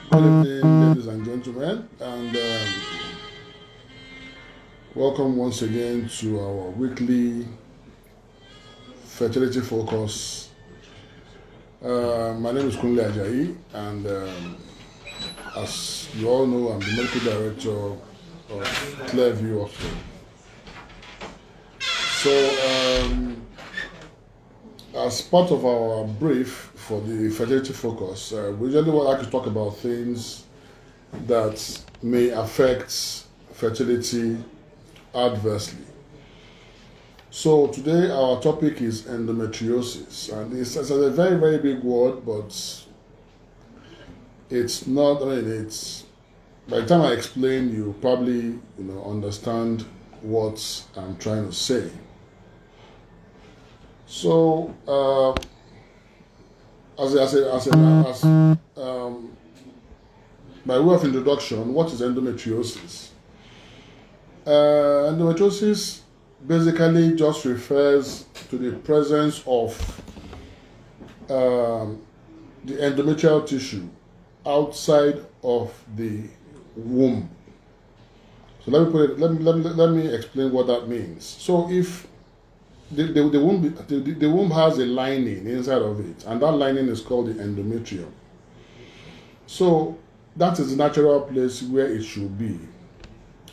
Good evening, ladies and gentlemen, and welcome once again to our weekly fertility focus. My name is Kunle Ajayi, and as you all know, I'm the medical director of Clearview Hospital. So, as part of our brief for the fertility focus, we usually would like to talk about things that may affect fertility adversely. So today our topic is endometriosis, and it's a very very big word, but it's not. It's by the time I explain, you probably understand what I'm trying to say. So as by way of introduction, what is endometriosis? Endometriosis basically just refers to the presence of the endometrial tissue outside of the womb. So let me explain what that means. So if the womb has a lining inside of it, and that lining is called the endometrium. So that is the natural place where it should be.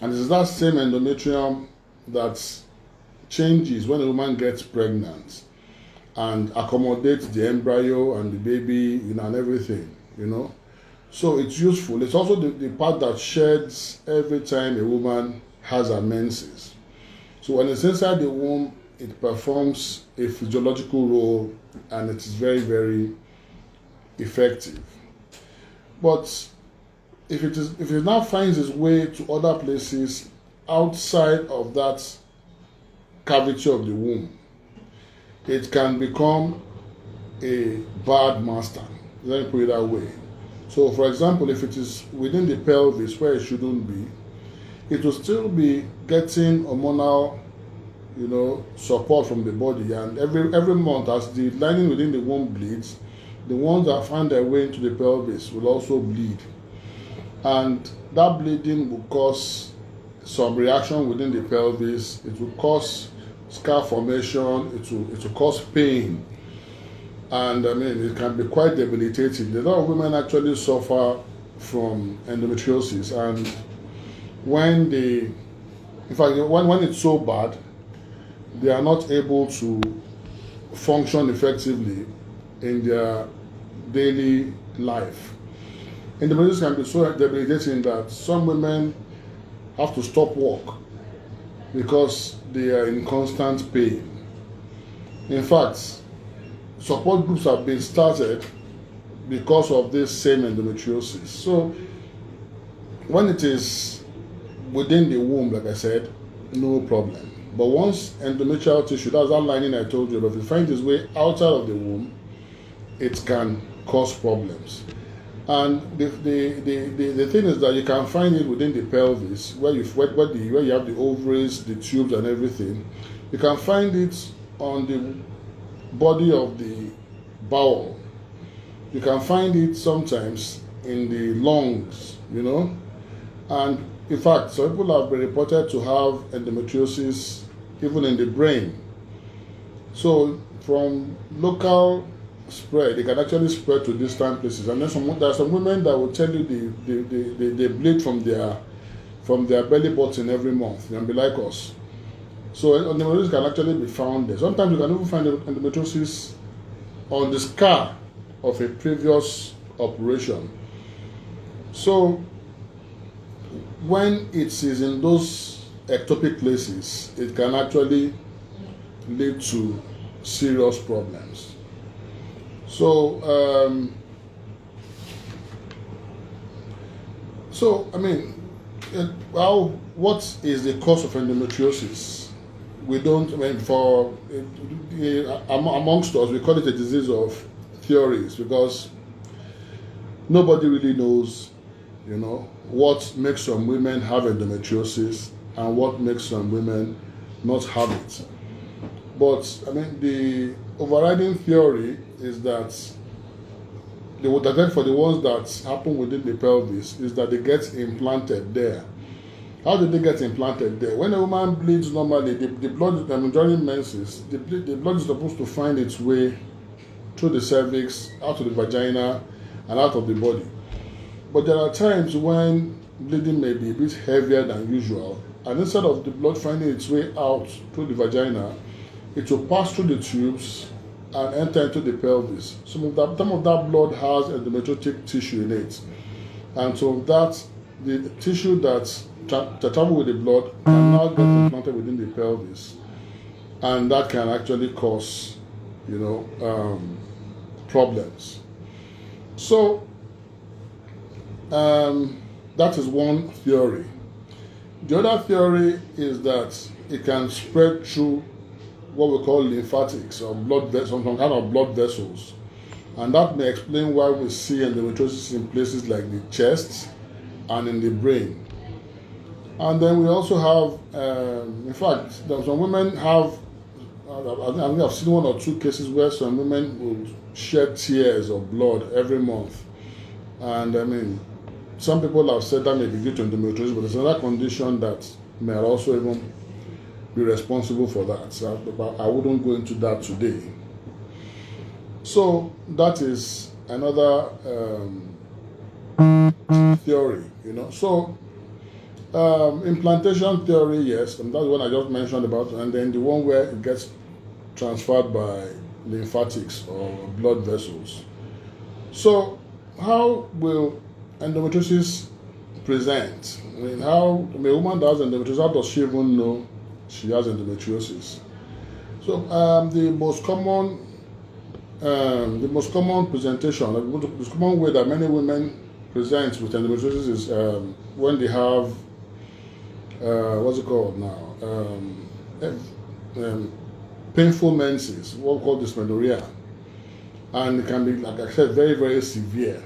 And it is that same endometrium that changes when a woman gets pregnant and accommodates the embryo and the baby, and everything, So it's useful. It's also the part that sheds every time a woman has her menses. So when it's inside the womb, it performs a physiological role, and it is very, very effective. But if it now finds its way to other places outside of that cavity of the womb, it can become a bad master. Let me put it that way. So, for example, if it is within the pelvis where it shouldn't be, it will still be getting hormonal, support from the body, and every month as the lining within the womb bleeds, the ones that find their way into the pelvis will also bleed. And that bleeding will cause some reaction within the pelvis. It will cause scar formation. It will cause pain, and it can be quite debilitating. A lot of women actually suffer from endometriosis, and when it's so bad, they are not able to function effectively in their daily life. Endometriosis can be so debilitating that some women have to stop work because they are in constant pain. In fact, support groups have been started because of this same endometriosis. So when it is within the womb, like I said, no problem. But once endometrial tissue, that's that lining I told you about, if it finds its way outside of the womb, it can cause problems. And the thing is that you can find it within the pelvis, where you have the ovaries, the tubes, and everything. You can find it on the body of the bowel. You can find it sometimes in the lungs, And in fact, some people have been reported to have endometriosis even in the brain. So from local spread, it can actually spread to distant places. And then there are some women that will tell you they bleed from their belly button every month. They can be like us. So endometriosis can actually be found there. Sometimes you can even find endometriosis on the scar of a previous operation. So when it is in those ectopic places, it can actually lead to serious problems. So, what is the cause of endometriosis? We don't, amongst us, we call it a disease of theories, because nobody really knows, what makes some women have endometriosis and what makes some women not have it. But the overriding theory is that for the ones that happen within the pelvis is that they get implanted there. How do they get implanted there? When a woman bleeds normally, the blood, during menses, the blood is supposed to find its way through the cervix, out of the vagina, and out of the body. But there are times when bleeding may be a bit heavier than usual, and instead of the blood finding its way out through the vagina, it will pass through the tubes and enter into the pelvis. Some of that blood has endometriotic tissue in it, and so that the tissue that travel with the blood can now get implanted within the pelvis, and that can actually cause, problems. So that is one theory. The other theory is that it can spread through what we call lymphatics or some kind of blood vessels, and that may explain why we see endometriosis in places like the chest and in the brain. And then we also have, in fact, some women have, I've seen one or two cases where some women will shed tears of blood every month. And some people have said that may be due to endometriosis, but there's another condition that may also even be responsible for that. So I wouldn't go into that today. So that is another theory, So implantation theory, yes, and that's the one I just mentioned about, and then the one where it gets transferred by lymphatics or blood vessels. So how will endometriosis present? How a woman that has endometriosis, how does she even know she has endometriosis? So the most common presentation, the most common way that many women present with endometriosis is when they have what's it called now? Painful menses, what we call dysmenorrhea, and it can be, like I said, very, very severe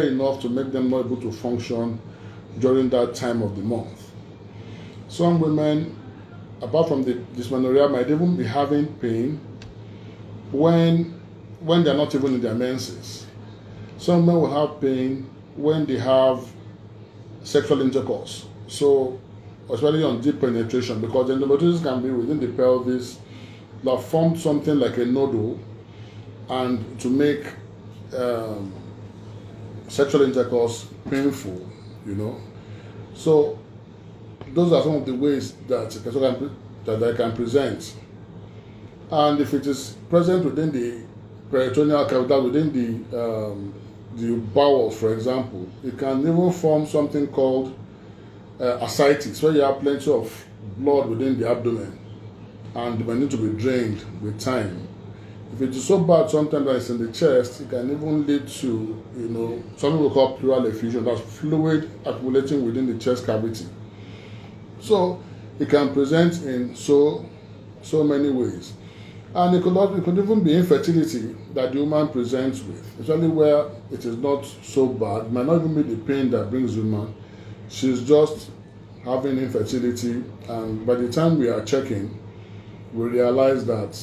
enough to make them not able to function during that time of the month. Some women, apart from the dysmenorrhea, might even be having pain when they're not even in their menses. Some men will have pain when they have sexual intercourse. So, especially on deep penetration, because endometriosis can be within the pelvis that formed something like a nodule, and to make sexual intercourse painful, So those are some of the ways that they can present. And if it is present within the peritoneal cavity, within the bowels, for example, it can even form something called ascites, where you have plenty of blood within the abdomen, and it may need to be drained with time. If it is so bad sometimes that it's in the chest, it can even lead to, something we call pleural effusion, that's fluid accumulating within the chest cavity. So it can present in so many ways. And it could even be infertility that the woman presents with, especially where it is not so bad. It might not even be the pain that brings the woman. She's just having infertility, and by the time we are checking, we realize that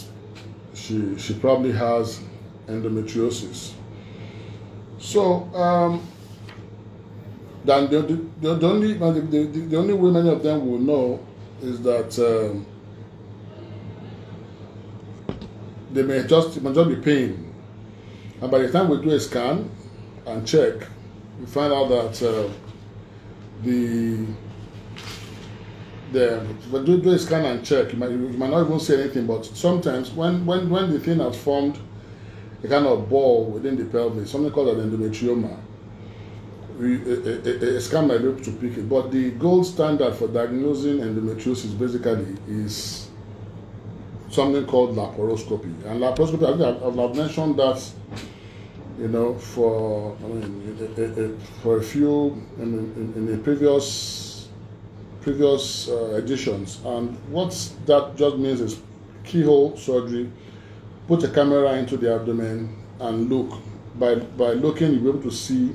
she probably has endometriosis. So then the only way many of them will know is that they may just be pain, and by the time we do a scan and check, we find out that when you do a scan and check, you might not even see anything, but sometimes when the thing has formed a kind of ball within the pelvis, something called an endometrioma, a scan might be able to pick it. But the gold standard for diagnosing endometriosis basically is something called laparoscopy. And laparoscopy, I've mentioned that, for a few in the previous editions. And what that just means is keyhole surgery. Put a camera into the abdomen and look. By looking, you'll be able to see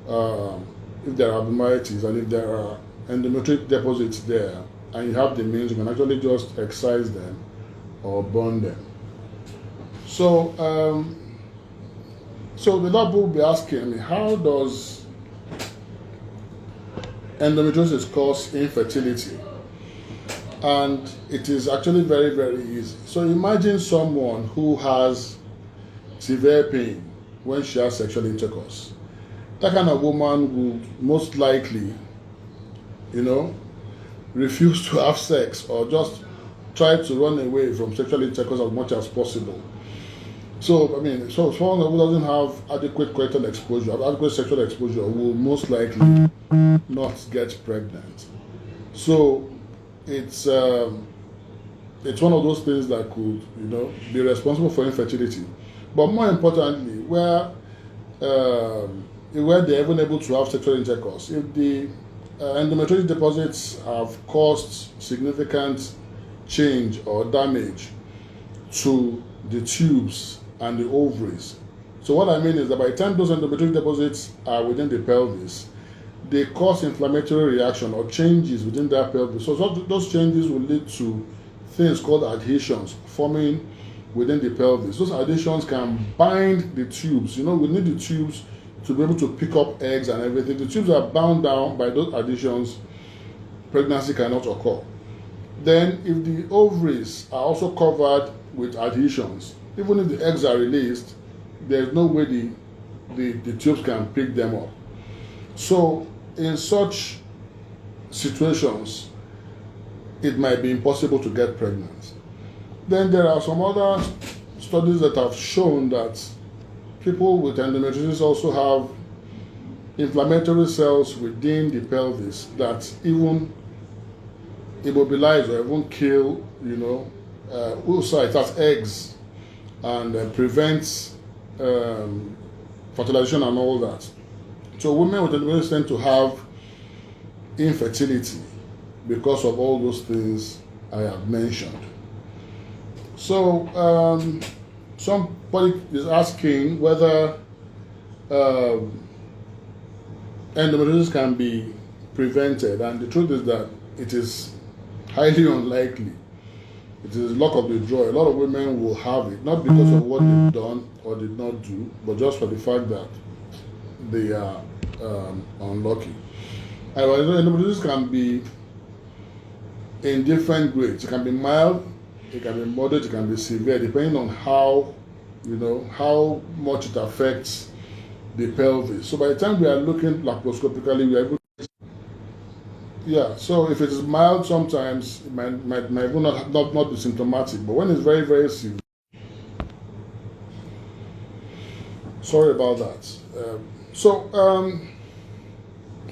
if there are abnormalities and if there are endometric deposits there, and you have the means, you can actually just excise them or burn them. So So the lot of people will be asking me, how does endometriosis cause infertility? And it is actually very, very easy. So imagine someone who has severe pain when she has sexual intercourse. That kind of woman will most likely, refuse to have sex or just try to run away from sexual intercourse as much as possible. So, so someone who doesn't have adequate coital exposure, adequate sexual exposure, will most likely not get pregnant. So, it's one of those things that could, be responsible for infertility. But more importantly, where they're even able to have sexual intercourse, if the endometriosis deposits have caused significant change or damage to the tubes and the ovaries. So what I mean is that by the time those endometriosis deposits are within the pelvis, they cause inflammatory reaction or changes within that pelvis. So those changes will lead to things called adhesions forming within the pelvis. Those adhesions can bind the tubes. We need the tubes to be able to pick up eggs and everything. The tubes are bound down by those adhesions. Pregnancy cannot occur. Then if the ovaries are also covered with adhesions, even if the eggs are released, there's no way the tubes can pick them up. So in such situations, it might be impossible to get pregnant. Then there are some other studies that have shown that people with endometriosis also have inflammatory cells within the pelvis that even immobilize or even kill, oocytes, that's eggs, and prevents fertilization and all that. So women with endometriosis tend to have infertility because of all those things I have mentioned. So somebody is asking whether endometriosis can be prevented, and the truth is that it is highly unlikely. It is luck of the draw. A lot of women will have it, not because of what they've done or did not do, but just for the fact that they are unlucky. However, endometriosis can be in different grades. It can be mild, it can be moderate, it can be severe, depending on how much it affects the pelvis. So by the time we are looking laparoscopically, we are able to, so if it is mild, sometimes it might not be symptomatic, but when it's very, very severe, sorry about that.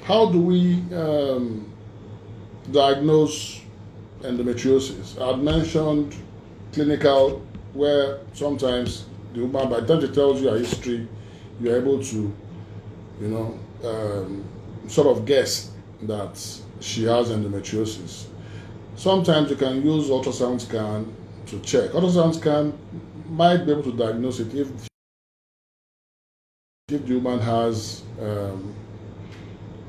How do we diagnose endometriosis? I had mentioned clinical, where sometimes the woman, by the time she tells you her history, you're able to, sort of guess that she has endometriosis. Sometimes you can use ultrasound scan to check. Ultrasound scan might be able to diagnose it if the woman has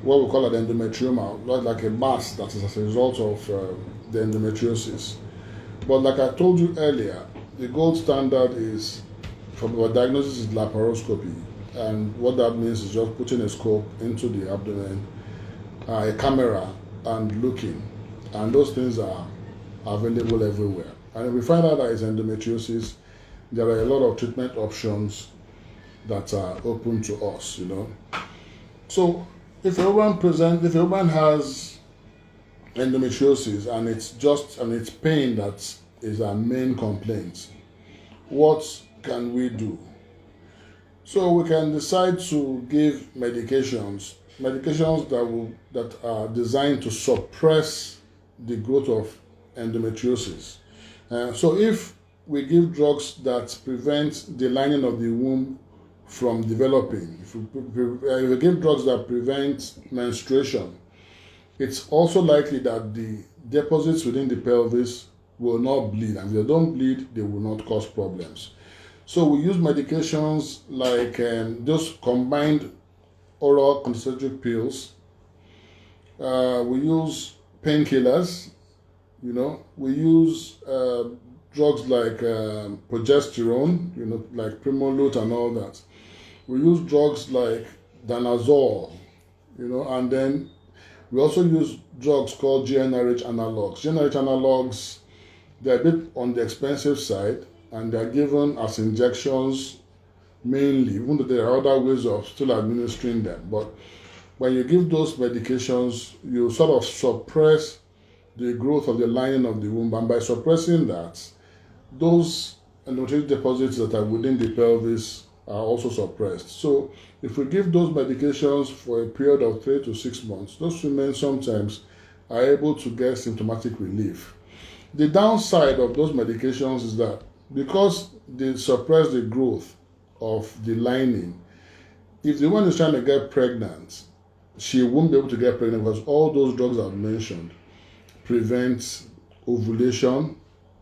what we call an endometrioma, like a mass that is as a result of the endometriosis. But like I told you earlier, the gold standard is for diagnosis is laparoscopy, and what that means is just putting a scope into the abdomen, a camera, and looking, and those things are available everywhere. And if we find out that it's endometriosis, there are a lot of treatment options that are open to us. So if a woman has endometriosis and it's pain that is our main complaint, what can we do? So we can decide to give medications that are designed to suppress the growth of endometriosis. So if we give drugs that prevent the lining of the womb from developing, if we give drugs that prevent menstruation, it's also likely that the deposits within the pelvis will not bleed, and if they don't bleed, they will not cause problems. So we use medications like those combined oral contraceptive pills. We use painkillers. We use drugs like progesterone, like Primolut and all that. We use drugs like danazol, and then we also use drugs called GnRH analogs. GnRH analogs, they're a bit on the expensive side, and they're given as injections mainly, even though there are other ways of still administering them. But when you give those medications, you sort of suppress the growth of the lining of the womb, and by suppressing that, those endometriotic deposits that are within the pelvis are also suppressed. So if we give those medications for a period of 3 to 6 months, those women sometimes are able to get symptomatic relief. The downside of those medications is that because they suppress the growth of the lining, if the woman is trying to get pregnant, she won't be able to get pregnant because all those drugs I've mentioned prevent ovulation,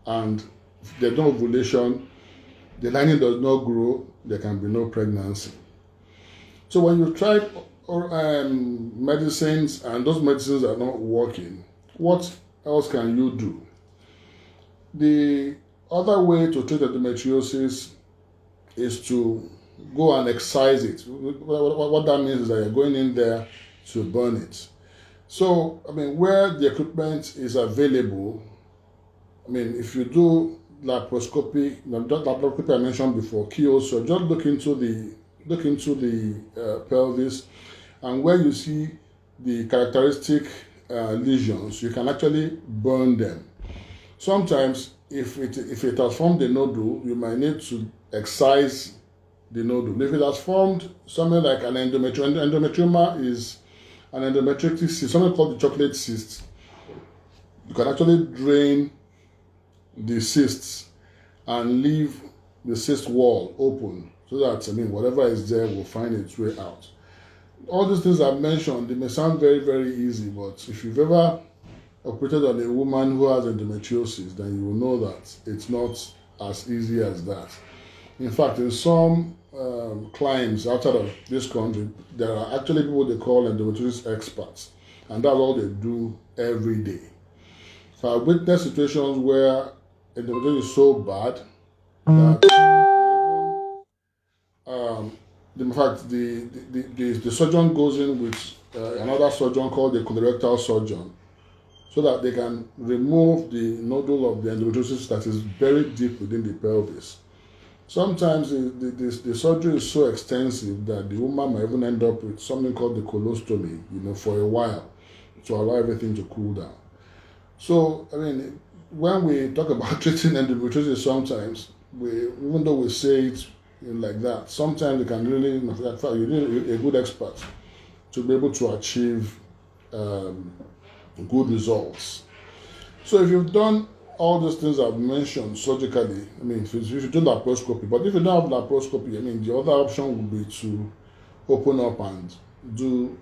and if there's no ovulation, the lining does not grow, there can be no pregnancy. So when you try medicines and those medicines are not working, what else can you do? The other way to treat endometriosis is to go and excise it. What that means is that you're going in there to burn it. So, where the equipment is available, if you do laparoscopy, the laparoscopy I mentioned before, so just look into the pelvis, and where you see the characteristic lesions, you can actually burn them. Sometimes, if it has formed a nodule, you might need to excise the nodule. If it has formed something like an endometrioma is an endometric cyst, something called the chocolate cyst, you can actually drain the cysts and leave the cyst wall open so that whatever is there will find its way out. All these things I've mentioned, they may sound very, very easy, but if you've ever operated on a woman who has endometriosis, then you will know that it's not as easy as that. In fact, in some clients outside of this country, there are actually people they call endometriosis experts, and that's all they do every day. So I've witnessed situations where endometriosis is so bad that in fact the surgeon goes in with another surgeon called the colorectal surgeon, so that they can remove the nodule of the endometriosis that is buried deep within the pelvis. Sometimes the surgery is so extensive that the woman might even end up with something called the colostomy, for a while, to allow everything to cool down. So, when we talk about treating endometriosis, sometimes, even though we say it like that, sometimes you can really, in fact, you need a good expert to be able to achieve good results. So if you've done all those things I've mentioned surgically, if you do laparoscopy, but if you don't have laparoscopy, the other option would be to open up and do,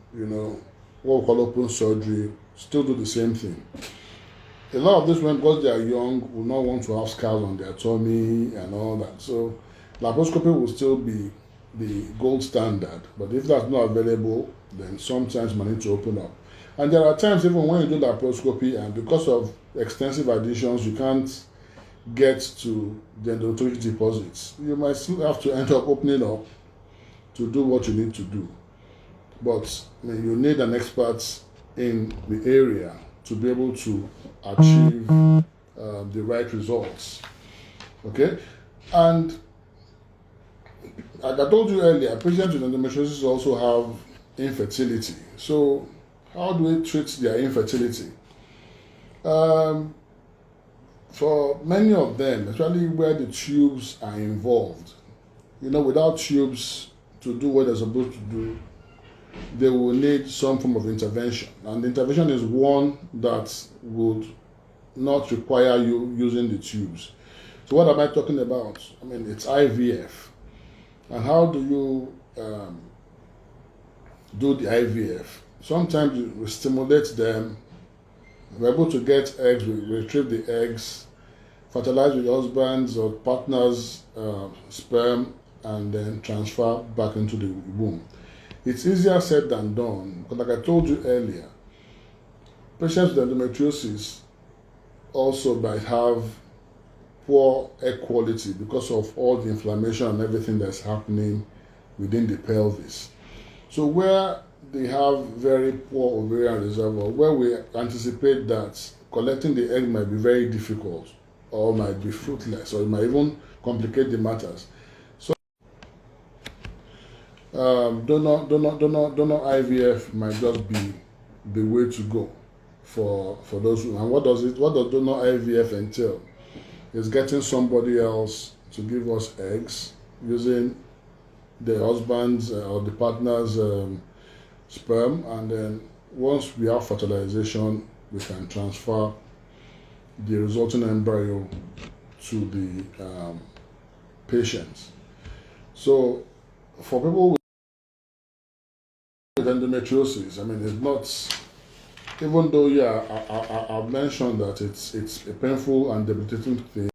what we call open surgery, still do the same thing. A lot of these women, because they are young, will not want to have scars on their tummy and all that. So laparoscopy will still be the gold standard, but if that's not available, then sometimes we need to open up. And there are times even when you do laparoscopy and because of extensive additions, you can't get to the endometriotic deposits. You might still have to end up opening up to do what you need to do. But you need an expert in the area to be able to achieve the right results. Okay? And like I told you earlier, patients with endometriosis also have infertility. So how do we treat their infertility? For many of them, especially where the tubes are involved, without tubes to do what they're supposed to do, they will need some form of intervention. And the intervention is one that would not require you using the tubes. So what am I talking about? It's IVF. And how do you do the IVF? Sometimes we stimulate them, we're able to get eggs, we retrieve the eggs, fertilize with husbands or partners' sperm, and then transfer back into the womb. It's easier said than done, because like I told you earlier, patients with endometriosis also might have poor egg quality because of all the inflammation and everything that's happening within the pelvis. So where they have very poor ovarian reservoir, where we anticipate that collecting the egg might be very difficult or might be fruitless, or it might even complicate the matters. So donor IVF might just be the way to go for those. And what does donor IVF entail? It's getting somebody else to give us eggs using the husband's or the partner's sperm, and then once we have fertilization, we can transfer the resulting embryo to the patient. So for people with endometriosis, I mean, it's not, even though I've mentioned that it's a painful and debilitating thing.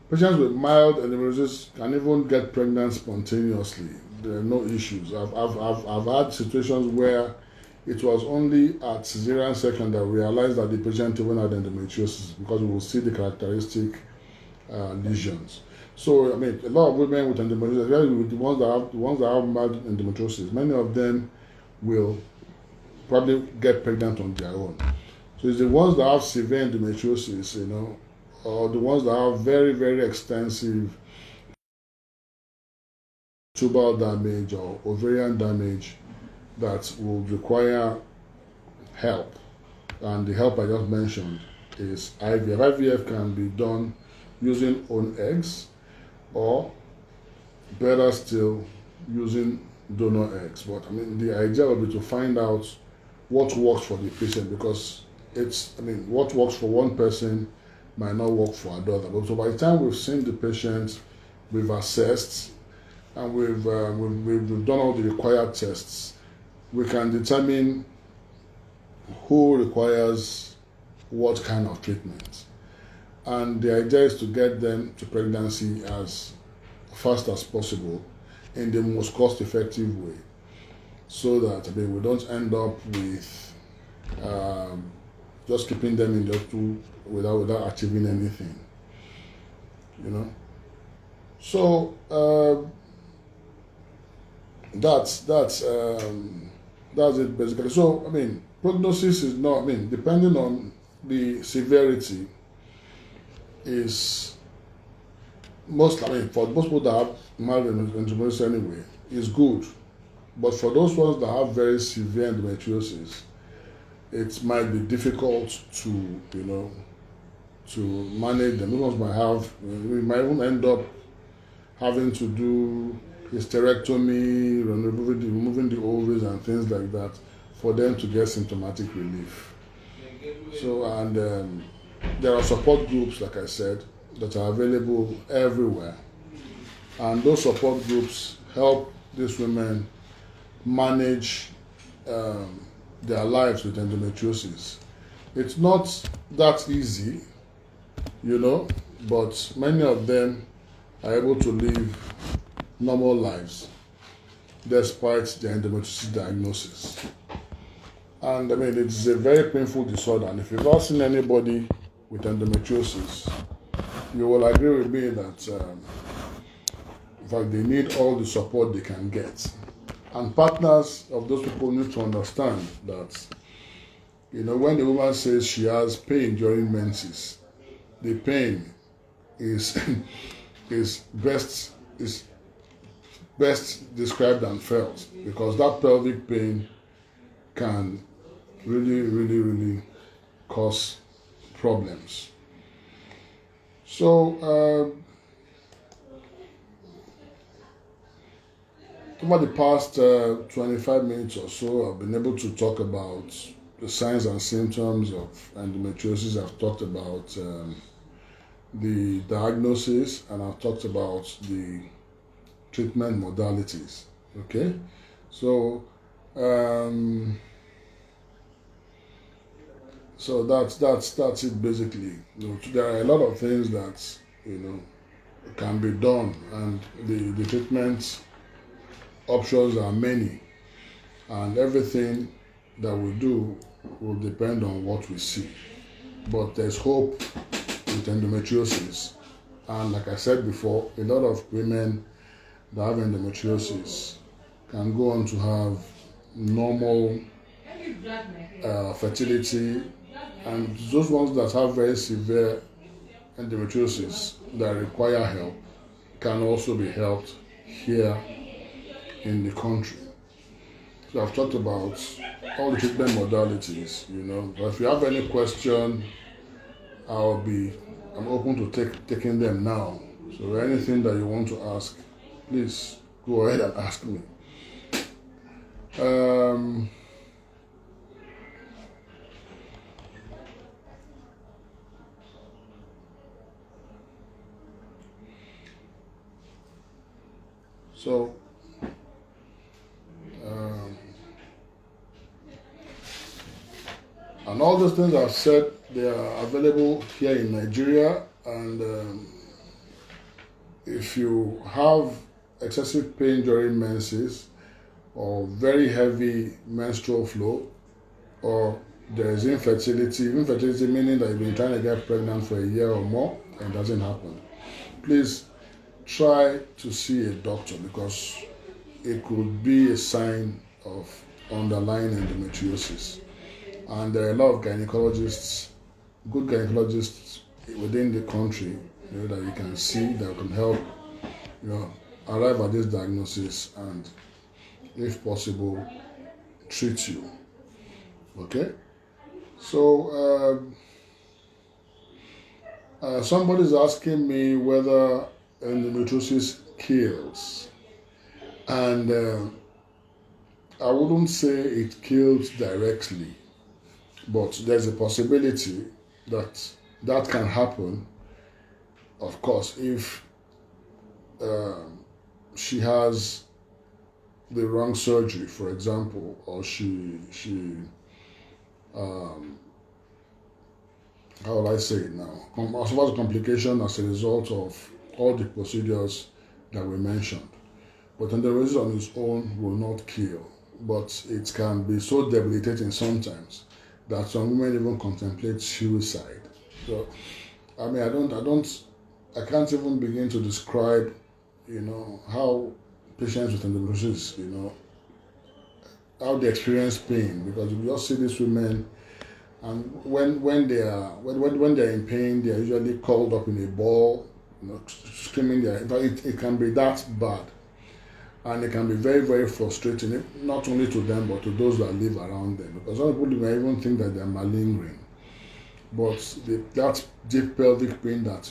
Patients with mild endometriosis can even get pregnant spontaneously. There are no issues. I've had situations where it was only at cesarean section that we realized that the patient even had endometriosis, because we will see the characteristic lesions. So I mean, a lot of women with endometriosis, especially with the ones that have mild endometriosis, many of them will probably get pregnant on their own. So it's the ones that have severe endometriosis, or the ones that have very, very extensive tubal damage or ovarian damage that will require help. And the help I just mentioned is IVF. IVF can be done using own eggs, or better still, using donor eggs. But I mean, the idea would be to find out what works for the patient, because what works for one person might not work for another. But so by the time we've seen the patient, we've assessed, and we've done all the required tests, we can determine who requires what kind of treatment. And the idea is to get them to pregnancy as fast as possible in the most cost-effective way, so that we don't end up with just keeping them in the hospital without achieving anything, So that's it basically. So I mean, prognosis is not. I mean, depending on the severity, is most. I mean, for most people that have mild endometriosis anyway, is good. But for those ones that have very severe endometriosis, it might be difficult to to manage them. Those ones we might even end up having to do hysterectomy, removing the ovaries and things like that, for them to get symptomatic relief. So, and there are support groups, like I said, that are available everywhere, and those support groups help these women manage their lives with endometriosis. It's not that easy, but many of them are able to live normal lives despite the endometriosis diagnosis. And I mean, it's a very painful disorder, and if you've ever seen anybody with endometriosis, you will agree with me that in fact, they need all the support they can get. And partners of those people need to understand that, when a woman says she has pain during menses, the pain is best described and felt, because that pelvic pain can really, really, really cause problems. So over the past 25 minutes or so, I've been able to talk about the signs and symptoms of endometriosis. I've talked about the diagnosis, and I've talked about the treatment modalities. Okay, so so that's it basically. There are a lot of things that can be done, and the treatment options are many, and everything that we do will depend on what we see. But there's hope with endometriosis, and like I said before, a lot of women that have endometriosis can go on to have normal fertility, and those ones that have very severe endometriosis that require help can also be helped here in the country. So I've talked about all the treatment modalities, but if you have any question, I'm open to taking them now. So anything that you want to ask, please go ahead and ask me. So and all those things I've said, they are available here in Nigeria, and if you have excessive pain during menses or very heavy menstrual flow, or there is infertility meaning that you've been trying to get pregnant for a year or more and it doesn't happen, please try to see a doctor, because it could be a sign of underlying endometriosis. And there are a lot of gynecologists, good gynecologists within the country, that you can see that can help, arrive at this diagnosis and, if possible, treat you. Okay? So somebody's asking me whether endometriosis kills, and I wouldn't say it kills directly, but there's a possibility that can happen, of course, if she has the wrong surgery, for example, or she how will I say it now? As far as complication as a result of all the procedures that we mentioned. But endometriosis on its own will not kill, but it can be so debilitating sometimes that some women even contemplate suicide. So, I can't even begin to describe, how patients with endometriosis, how they experience pain, because you just see these women, and when they're in pain, they are usually curled up in a ball, screaming. It can be that bad, and it can be very, very frustrating, not only to them but to those that live around them, because some people may even think that they're malingering, but that deep pelvic pain that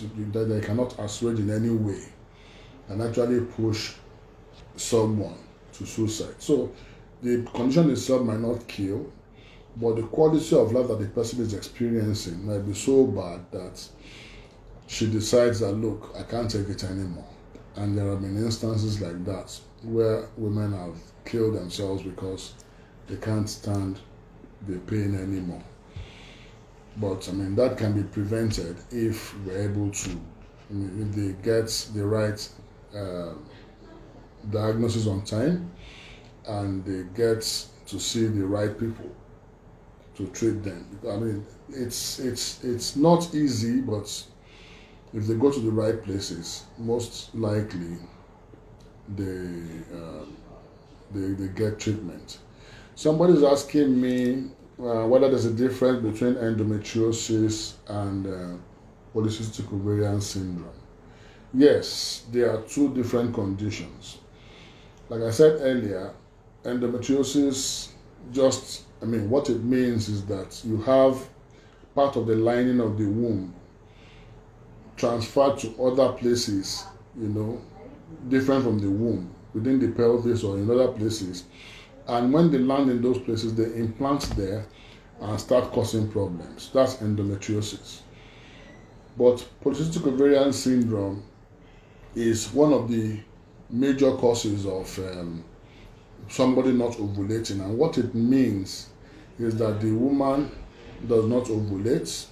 they cannot assuage in any way can actually push someone to suicide. So the condition itself might not kill, but the quality of life that the person is experiencing might be so bad that she decides that, look, I can't take it anymore. And there have been instances like that where women have killed themselves because they can't stand the pain anymore. But that can be prevented if we're able to, if they get the right diagnosis on time, and they get to see the right people to treat them. It's not easy, but if they go to the right places, most likely they get treatment. Somebody's asking me whether there's a difference between endometriosis and polycystic ovarian syndrome. Yes, there are two different conditions. Like I said earlier, endometriosis what it means is that you have part of the lining of the womb transferred to other places, different from the womb, within the pelvis or in other places. And when they land in those places, they implant there and start causing problems. That's endometriosis. But polycystic ovarian syndrome is one of the major causes of somebody not ovulating. And what it means is that the woman does not ovulate,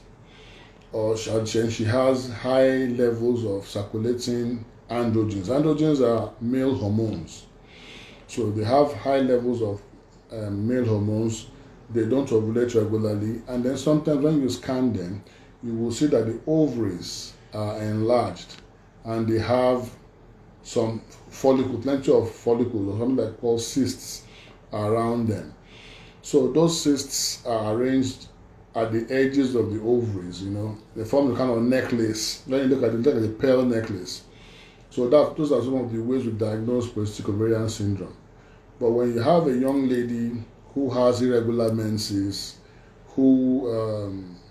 or she has high levels of circulating androgens. Androgens are male hormones. So they have high levels of male hormones. They don't ovulate regularly. And then sometimes when you scan them, you will see that the ovaries are enlarged and they have some follicle, plenty of follicles, or something like called cysts around them. So those cysts are arranged at the edges of the ovaries, they form a kind of necklace. When you look at it, look at the pearl necklace. So those are some of the ways we diagnose polycystic ovarian syndrome. But when you have a young lady who has irregular menses, who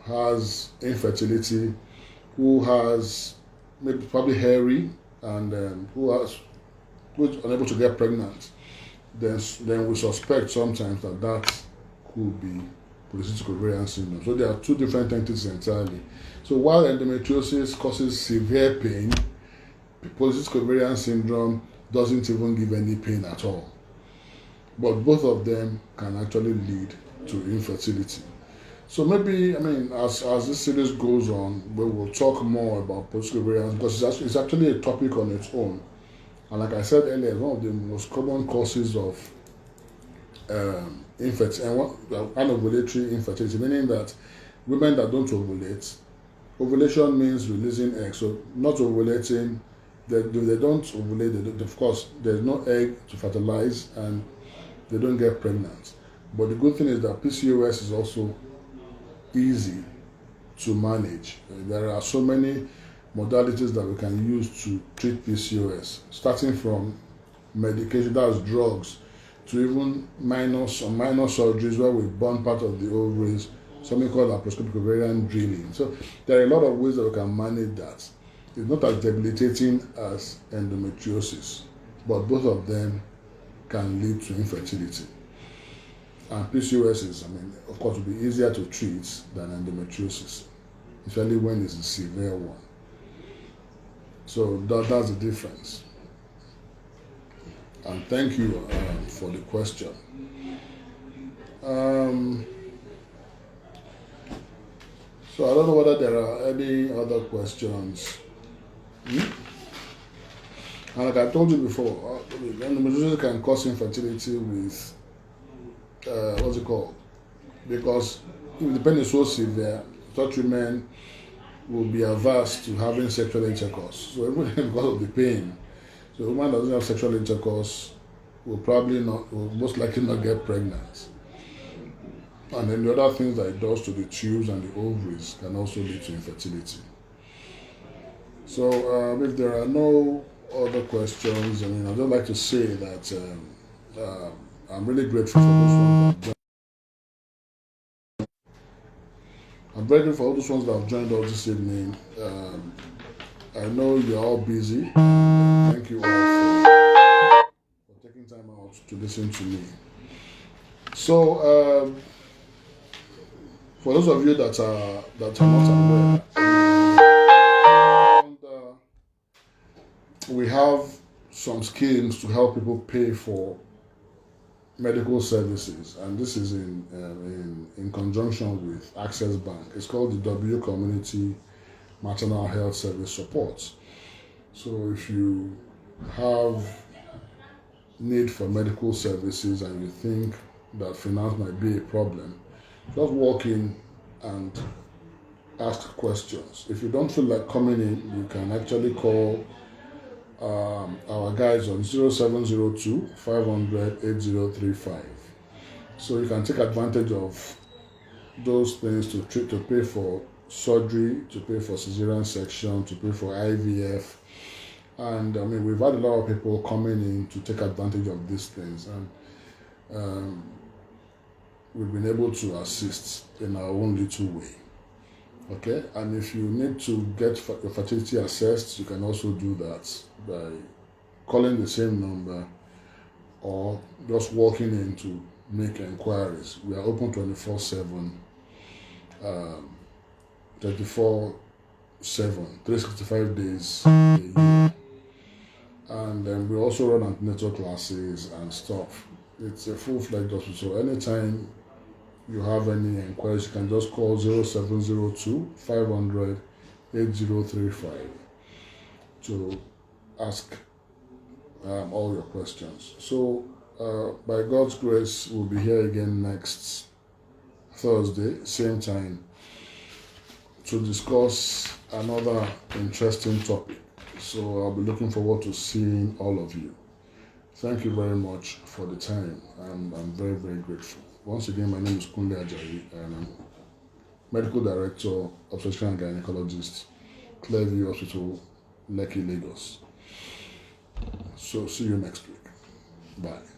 has infertility, who has maybe probably hairy, and who's unable to get pregnant, then we suspect sometimes that could be polycystic ovarian syndrome. So there are two different entities entirely. So while endometriosis causes severe pain, polycystic ovarian syndrome doesn't even give any pain at all. But both of them can actually lead to infertility. So maybe, as this series goes on, we will talk more about polycystic ovarian, because it's actually a topic on its own. And like I said earlier, one of the most common causes of anovulatory infertility, meaning that women that don't ovulate, ovulation means releasing eggs. So not ovulating, they don't ovulate, of course, there's no egg to fertilize and they don't get pregnant. But the good thing is that PCOS is also easy to manage. There are so many modalities that we can use to treat PCOS, starting from medication, that's drugs, to even minor surgeries where we burn part of the ovaries, something called laparoscopic ovarian drilling. So there are a lot of ways that we can manage that. It's not as debilitating as endometriosis, but both of them can lead to infertility. And PCOS is, of course, will be easier to treat than endometriosis, especially when it's a severe one. So that's the difference. And thank you for the question. So I don't know whether there are any other questions. And like I told you before, endometriosis can cause infertility with what's it called? Because if the pain is so severe, such women will be averse to having sexual intercourse. So even because of the pain, so a woman that doesn't have sexual intercourse will most likely not get pregnant. And then the other things that it does to the tubes and the ovaries can also lead to infertility. So if there are no other questions, I'd just like to say that I'm really grateful for those ones that have joined. I'm very grateful for all those ones that have joined us this evening. I know you're all busy. Thank you all for taking time out to listen to me. So, for those of you that are not aware, we have some schemes to help people pay for medical services, and this is in conjunction with Access Bank. It's called the W Community Maternal Health Service Support. So if you have need for medical services and you think that finance might be a problem, just walk in and ask questions. If you don't feel like coming in, you can actually call our guys on 0702 500 8035. So you can take advantage of those things to pay for surgery, to pay for cesarean section, to pay for IVF. And we've had a lot of people coming in to take advantage of these things, and we've been able to assist in our own little way. Okay, and if you need to get your fertility assessed, you can also do that by calling the same number or just walking in to make inquiries. We are open 24/7, 365 days a year. And then we also run antenatal classes and stuff. It's a full-fledged hospital. So anytime you have any inquiries, you can just call 0702 500 8035 to ask all your questions. So by God's grace, we'll be here again next Thursday, same time, to discuss another interesting topic. So I'll be looking forward to seeing all of you. Thank you very much for the time. I'm very, very grateful. Once again, my name is Kunle Ajayi, and I'm Medical Director, Obstetrician and Gynecologist, Clearview Hospital, Lekki, Lagos. So see you next week. Bye.